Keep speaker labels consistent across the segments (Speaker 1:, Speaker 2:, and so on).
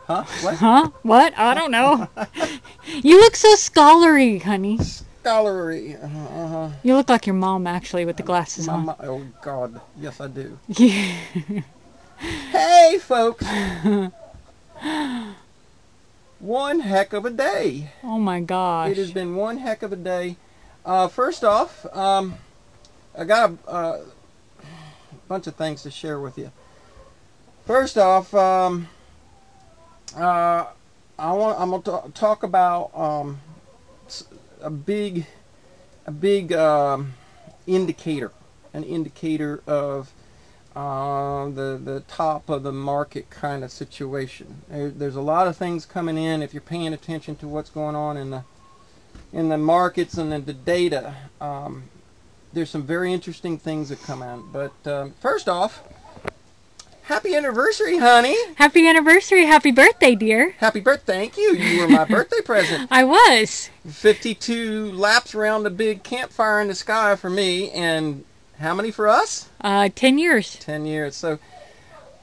Speaker 1: Huh? What?
Speaker 2: Huh? What? I don't know. You look so scholarly, honey.
Speaker 1: Scholarly.
Speaker 2: You look like your mom, actually, with the glasses on.
Speaker 1: Oh, God. Yes, I do.
Speaker 2: Yeah.
Speaker 1: Hey, folks. One heck of a day.
Speaker 2: Oh, my gosh.
Speaker 1: It has been one heck of a day. First off, I got a bunch of things to share with you. First off, I'm going to talk about a big indicator, an indicator of the top of the market kind of situation. There's a lot of things coming in. If you're paying attention to what's going on in the markets and in the data, there's some very interesting things that come in. But first off, happy anniversary, honey.
Speaker 2: Happy anniversary. Happy birthday, dear.
Speaker 1: Happy birthday. Thank you. You were my birthday present.
Speaker 2: I was.
Speaker 1: 52 laps around the big campfire in the sky for me, and how many for us?
Speaker 2: 10 years.
Speaker 1: 10 years. So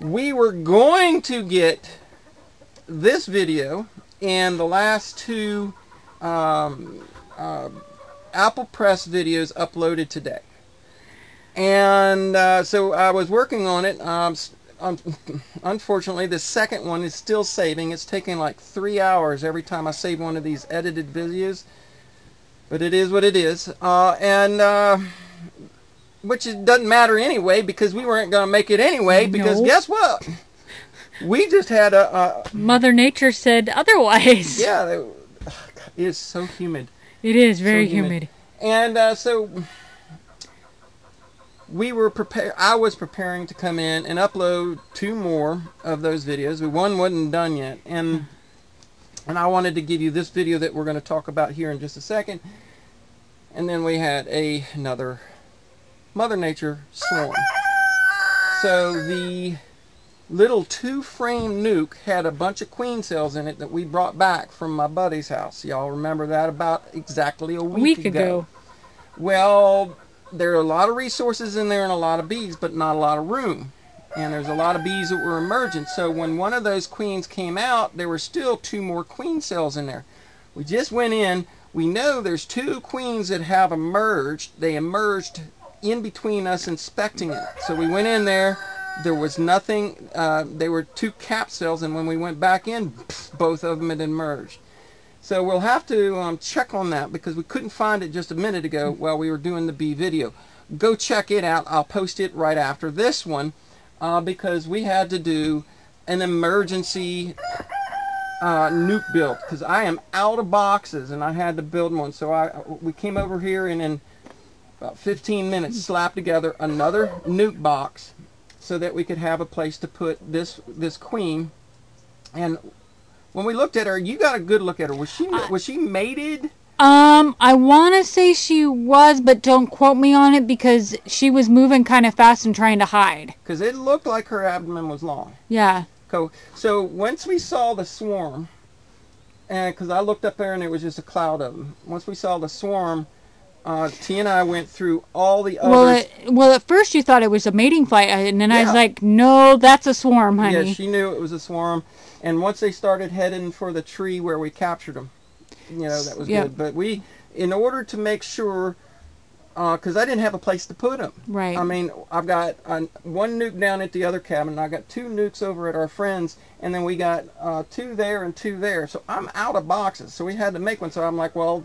Speaker 1: we were going to get this video and the last two Apple Press videos uploaded today. And so I was working on it. Unfortunately, the second one is still saving. It's taking like 3 hours every time I save one of these edited videos. But it is what it is. Which doesn't matter anyway, because we weren't going to make it anyway. Because guess what? We just had a...
Speaker 2: Mother Nature said otherwise.
Speaker 1: Yeah, it is so humid.
Speaker 2: It is very humid.
Speaker 1: And so I was preparing to come in and upload 2 more of those videos. One wasn't done yet, and I wanted to give you this video that we're going to talk about here in just a second. And then we had another Mother Nature Swan. So the little 2-frame nuke had a bunch of queen cells in it that we brought back from my buddy's house. Y'all remember that about exactly a week ago. Well, there are a lot of resources in there and a lot of bees, but not a lot of room. And there's a lot of bees that were emergent. So when one of those queens came out, there were still 2 more queen cells in there. We just went in. We know there's 2 queens that have emerged. They emerged in between us inspecting it. So we went in there. There was nothing. They were 2 cap cells, and when we went back in, both of them had emerged. So we'll have to check on that, because we couldn't find it just a minute ago while we were doing the bee video. Go check it out. I'll post it right after this one, because we had to do an emergency nuke build, because I am out of boxes and I had to build one. So we came over here and in about 15 minutes slapped together another nuke box so that we could have a place to put this queen. And when we looked at her, you got a good look at her. Was she mated?
Speaker 2: I want to say she was, but don't quote me on it, because she was moving kind of fast and trying to hide.
Speaker 1: Because it looked like her abdomen was long.
Speaker 2: Yeah.
Speaker 1: So once we saw the swarm, and because I looked up there and there was just a cloud of them. Once we saw the swarm, T and I went through all the others.
Speaker 2: Well, at first you thought it was a mating flight, and then I was like, no, that's a swarm, honey.
Speaker 1: Yeah, she knew it was a swarm. And once they started heading for the tree where we captured them, that was good. But in order to make sure, because I didn't have a place to put them.
Speaker 2: Right.
Speaker 1: I mean, I've got 1 nuke down at the other cabin. I got 2 nukes over at our friends, and then we got 2 there and 2 there. So I'm out of boxes. So we had to make one. So I'm like, well,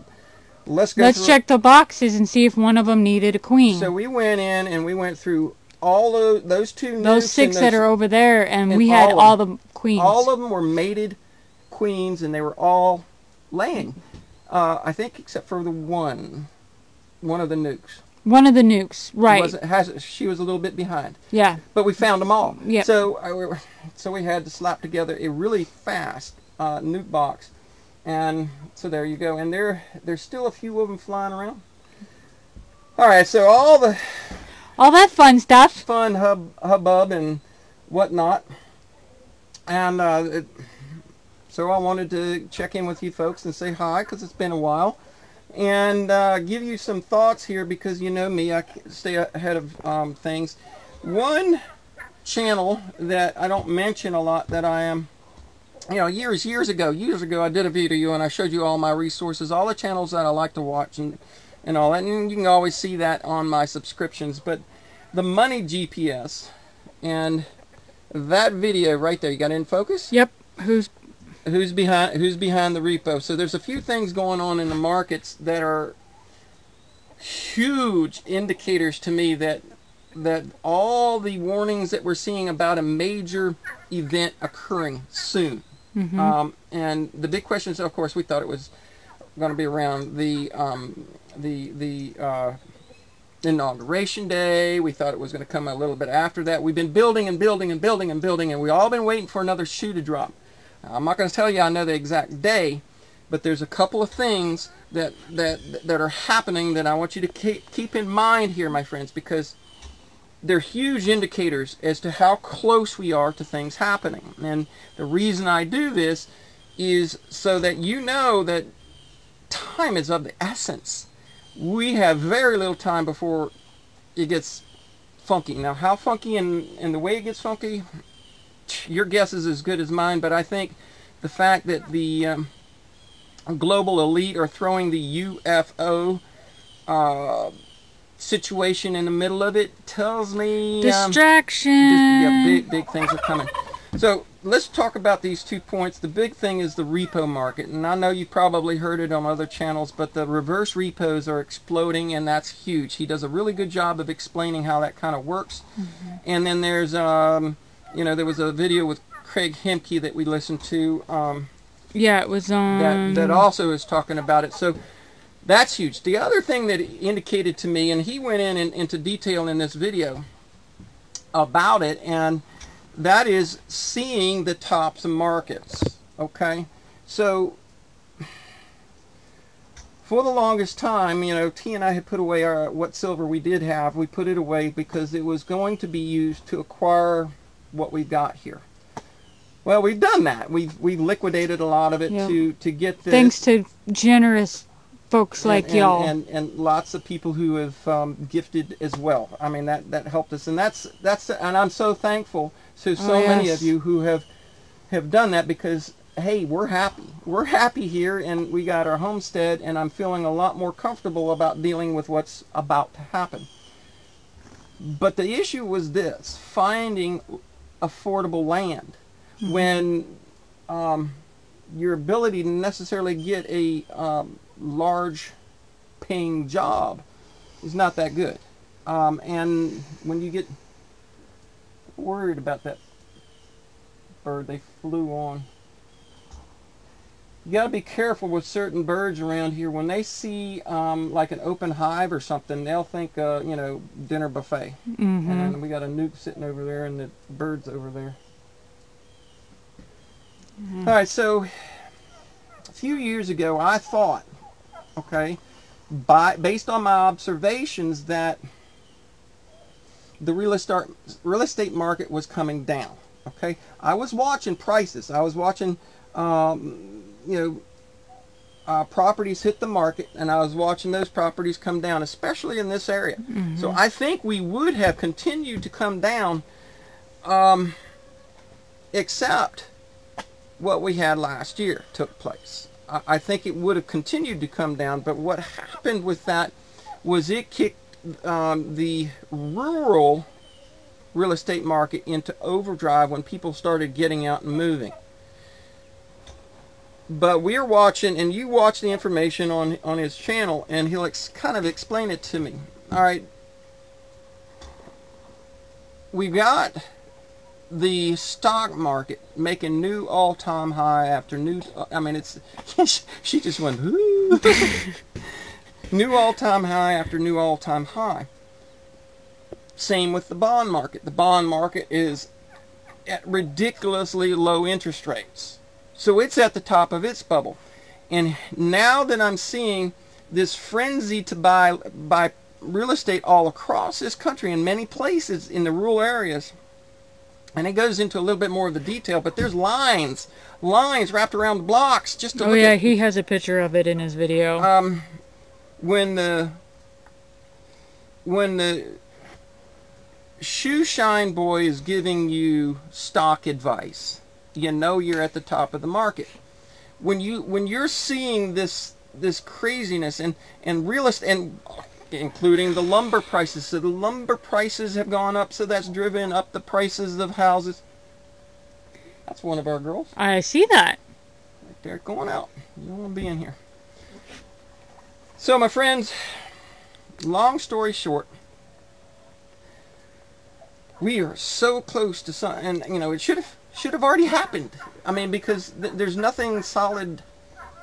Speaker 1: let's
Speaker 2: check the boxes and see if one of them needed a queen.
Speaker 1: So we went in and we went through all those 2 nukes.
Speaker 2: Those 6 that are over there, and we had all the queens.
Speaker 1: All of them were mated queens, and they were all laying. I think except for the one of the nukes.
Speaker 2: One of the nukes, right.
Speaker 1: She was a little bit behind.
Speaker 2: Yeah.
Speaker 1: But we found them all.
Speaker 2: Yeah.
Speaker 1: So we had to slap together a really fast nuke box. And so there you go. And there's still a few of them flying around. All right, so all
Speaker 2: that fun stuff.
Speaker 1: Fun hubbub and whatnot. And so I wanted to check in with you folks and say hi, because it's been a while. And give you some thoughts here, because you know me, I stay ahead of things. One channel that I don't mention a lot that I am you know, years ago, I did a video and I showed you all my resources, all the channels that I like to watch and all that. And you can always see that on my subscriptions. But the money GPS and that video right there, you got it in focus?
Speaker 2: Yep. Who's
Speaker 1: behind the repo? So there's a few things going on in the markets that are huge indicators to me that all the warnings that we're seeing about a major event occurring soon. And the big question is, of course, we thought it was going to be around the inauguration day. We thought it was going to come a little bit after that. We've been building and building and building and building, and we've all been waiting for another shoe to drop. Now, I'm not going to tell you I know the exact day, but there's a couple of things that are happening that I want you to keep in mind here, my friends, because they're huge indicators as to how close we are to things happening. And the reason I do this is so that you know that time is of the essence. We have very little time before it gets funky. Now, how funky and the way it gets funky, your guess is as good as mine, but I think the fact that the global elite are throwing the UFO situation in the middle of it tells me
Speaker 2: distraction.
Speaker 1: Big things are coming. So let's talk about these 2 points. The big thing is the repo market, and I know you probably heard it on other channels, but the reverse repos are exploding, and that's huge. He does a really good job of explaining how that kind of works. And then there's you know, there was a video with Craig Hemke that we listened to.
Speaker 2: Yeah, it was on
Speaker 1: that also is talking about it. So that's huge. The other thing that indicated to me, and he went into detail in this video about it, and that is seeing the tops of markets. Okay, so for the longest time, you know, T and I had put away what silver we did have. We put it away because it was going to be used to acquire what we've got here. Well, we've done that. We've liquidated a lot of it to get this.
Speaker 2: Thanks to generous folks like y'all,
Speaker 1: and lots of people who have gifted as well. I mean, that helped us, and and I'm so thankful to many of you who have done that, because hey, we're happy here, and we got our homestead, and I'm feeling a lot more comfortable about dealing with what's about to happen. But the issue was this: finding affordable land when your ability to necessarily get a large paying job is not that good. And when you get worried about that bird, they flew on. You got to be careful with certain birds around here. When they see like an open hive or something, they'll think you know, dinner buffet. And we got a nuke sitting over there and the birds over there. All right, so a few years ago I thought, okay, based on my observations, that the real estate market was coming down. Okay, I was watching prices. I was watching you know, properties hit the market, and I was watching those properties come down, especially in this area. So I think we would have continued to come down, except what we had last year took place. I think it would have continued to come down, but what happened with that was it kicked the rural real estate market into overdrive when people started getting out and moving. But we're watching, and you watch the information on his channel, and he'll kind of explain it to me. All right, we've got the stock market making new all-time high after new. I mean, it's she just went ooh. New all-time high after new all-time high. Same with the bond market. The bond market is at ridiculously low interest rates. So it's at the top of its bubble. And now that I'm seeing this frenzy to buy real estate all across this country, in many places in the rural areas, and it goes into a little bit more of the detail, but there's lines wrapped around the blocks just to look at.
Speaker 2: He has a picture of it in his video.
Speaker 1: When the shoe shine boy is giving you stock advice, you know you're at the top of the market. When you're seeing this craziness and real estate, and including the lumber prices, so the lumber prices have gone up, so that's driven up the prices of houses. That's one of our girls.
Speaker 2: I see that.
Speaker 1: Right there, going out. You don't want to be in here. So, my friends, long story short, we are so close to some, and you know, it should have already happened. I mean, because there's nothing solid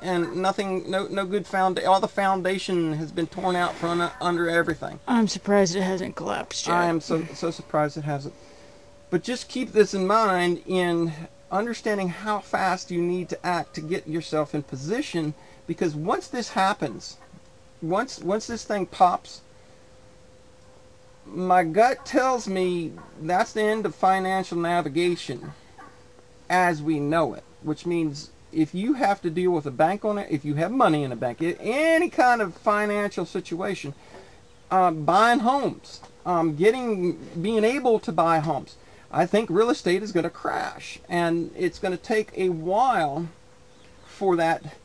Speaker 1: and nothing, no good foundation. All the foundation has been torn out from under everything.
Speaker 2: I'm surprised it hasn't collapsed yet.
Speaker 1: I am so surprised it hasn't. But just keep this in mind in understanding how fast you need to act to get yourself in position, because once this happens, once this thing pops, my gut tells me that's the end of financial navigation as we know it, which means if you have to deal with a bank on it, if you have money in a bank, any kind of financial situation, buying homes, being able to buy homes, I think real estate is going to crash, and it's going to take a while for that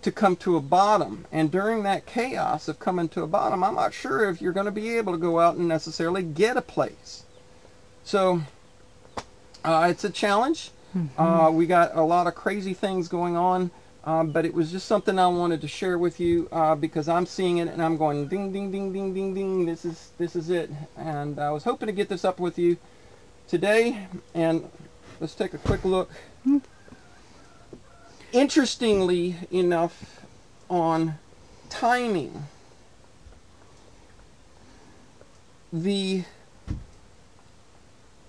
Speaker 1: to come to a bottom. And during that chaos of coming to a bottom, I'm not sure if you're going to be able to go out and necessarily get a place. So it's a challenge. We got a lot of crazy things going on, but it was just something I wanted to share with you because I'm seeing it and I'm going ding, ding, ding, ding, ding, ding. This is it. And I was hoping to get this up with you today. And let's take a quick look. Interestingly enough, on timing, the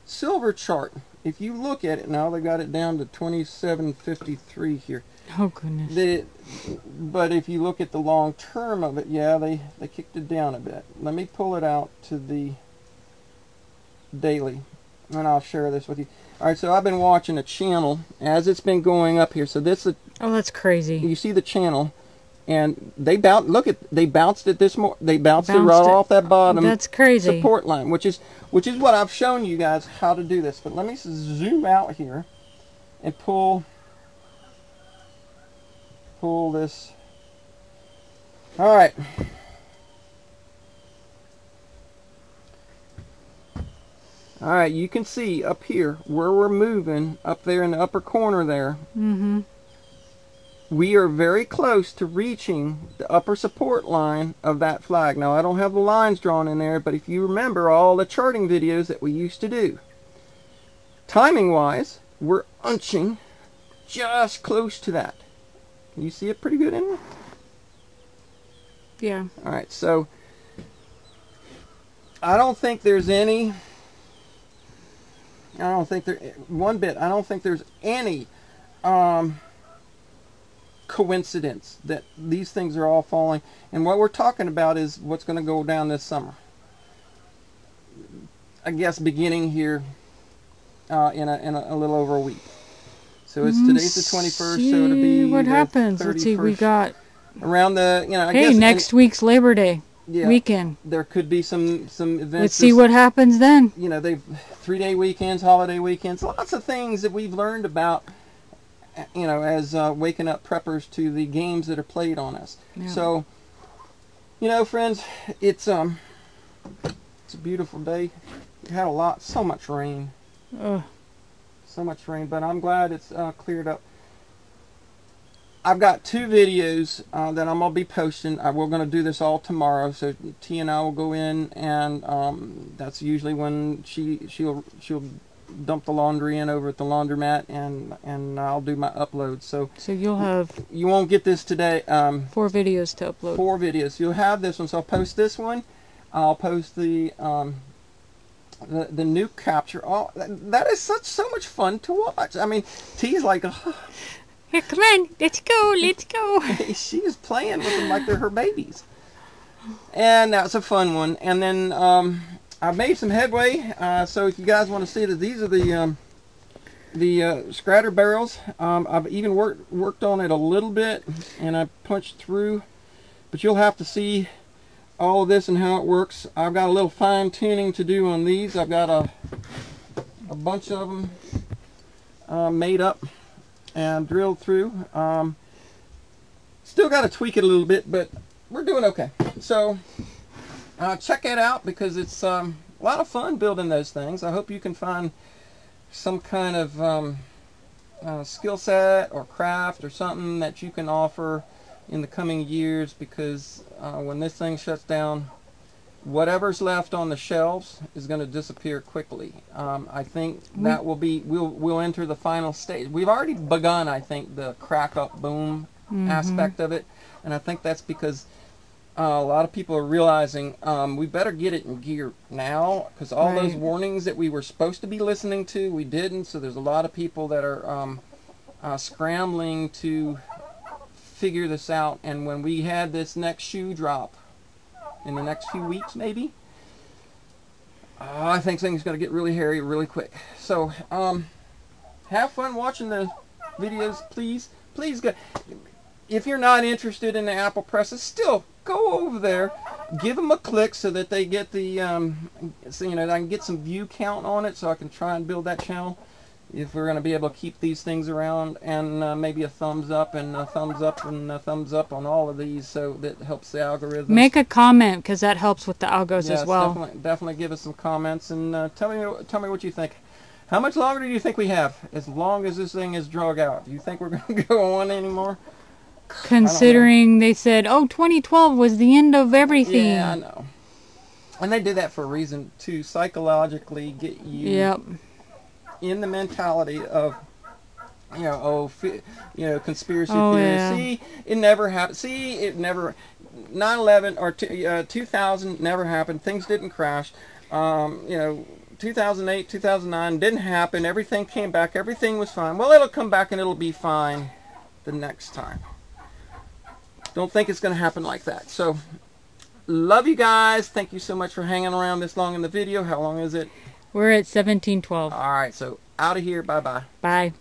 Speaker 1: silver chart, if you look at it now, they got it down to 27.53 here.
Speaker 2: Oh goodness.
Speaker 1: But if you look at the long term of it, yeah, they kicked it down a bit. Let me pull it out to the daily, and I'll share this with you. All right, so I've been watching a channel as it's been going up here. So this is,
Speaker 2: oh, that's crazy.
Speaker 1: You see the channel, and they bounced it this more. They bounced it right off that bottom.
Speaker 2: That's crazy.
Speaker 1: Support line, which is what I've shown you guys how to do this. But let me zoom out here and pull this. All right. All right, you can see up here where we're moving, up there in the upper corner there.
Speaker 2: Mm-hmm.
Speaker 1: We are very close to reaching the upper support line of that flag. Now, I don't have the lines drawn in there, but if you remember all the charting videos that we used to do, timing-wise, we're inching just close to that. Can you see it pretty good in there?
Speaker 2: Yeah.
Speaker 1: All right, so I don't think there's any... I don't think there's any coincidence that these things are all falling. And what we're talking about is what's going to go down this summer. I guess beginning here in a little over a week. So it's today's the 21st, so it'll be
Speaker 2: what
Speaker 1: the
Speaker 2: happens.
Speaker 1: 31st.
Speaker 2: Let's see, we got
Speaker 1: around the I
Speaker 2: hey,
Speaker 1: guess
Speaker 2: next week's Labor Day.
Speaker 1: Yeah,
Speaker 2: weekend.
Speaker 1: There could be some events.
Speaker 2: Let's see what happens then.
Speaker 1: You know, they've 3-day weekends, holiday weekends, lots of things that we've learned about, you know, as waking up preppers to the games that are played on us. Yeah. So, you know, friends, it's a beautiful day. We had so much rain. So much rain, but I'm glad it's cleared up. I've got 2 videos that I'm going to be posting. We're going to do this all tomorrow, so T and I will go in, and that's usually when she'll dump the laundry in over at the laundromat, and I'll do my upload. So you won't get this today.
Speaker 2: 4 videos to upload.
Speaker 1: 4 videos. You'll have this one. So I'll post this one. I'll post the nuke capture. Oh, that is so much fun to watch. I mean, T's like. Oh.
Speaker 2: Here, come on, let's go, let's go.
Speaker 1: She is playing with them like they're her babies. And that's a fun one. And then I've made some headway. So if you guys want to see that, these are the scratter barrels. I've even worked on it a little bit, and I punched through. But you'll have to see all of this and how it works. I've got a little fine tuning to do on these. I've got a bunch of them. made up and drilled through. Still got to tweak it a little bit, but we're doing okay. So check it out, because it's a lot of fun building those things. I hope you can find some kind of skill set or craft or something that you can offer in the coming years, because when this thing shuts down, whatever's left on the shelves is going to disappear quickly. I think that will be, we'll enter the final stage. We've already begun, I think, the crack up boom aspect of it, and I think that's because a lot of people are realizing we better get it in gear now, because all those warnings that we were supposed to be listening to, we didn't. So there's a lot of people that are scrambling to figure this out, and when we had this next shoe drop in the next few weeks, maybe, I think things going to get really hairy really quick. So have fun watching the videos, please go. If you're not interested in the Apple presses, still go over there, give them a click so that they get the so, you know, I can get some view count on it, so I can try and build that channel if we're going to be able to keep these things around, and maybe a thumbs up and a thumbs up and a thumbs up on all of these, so that helps the algorithm.
Speaker 2: Make a comment, because that helps with the algos as well.
Speaker 1: Definitely give us some comments, and tell me what you think. How much longer do you think we have? As long as this thing is drug out, do you think we're going to go on anymore?
Speaker 2: Considering they said, oh, 2012 was the end of everything.
Speaker 1: Yeah, I know. And they did that for a reason, to psychologically get you in the mentality of, you know, conspiracy theory.
Speaker 2: Yeah.
Speaker 1: See, it never happened. See, it never, 9/11 or 2000 never happened. Things didn't crash. You know, 2008, 2009 didn't happen. Everything came back. Everything was fine. Well, it'll come back and it'll be fine the next time. Don't think it's going to happen like that. So, love you guys. Thank you so much for hanging around this long in the video. How long is it?
Speaker 2: We're at 17:12.
Speaker 1: All right, so out of here. Bye-bye.
Speaker 2: Bye.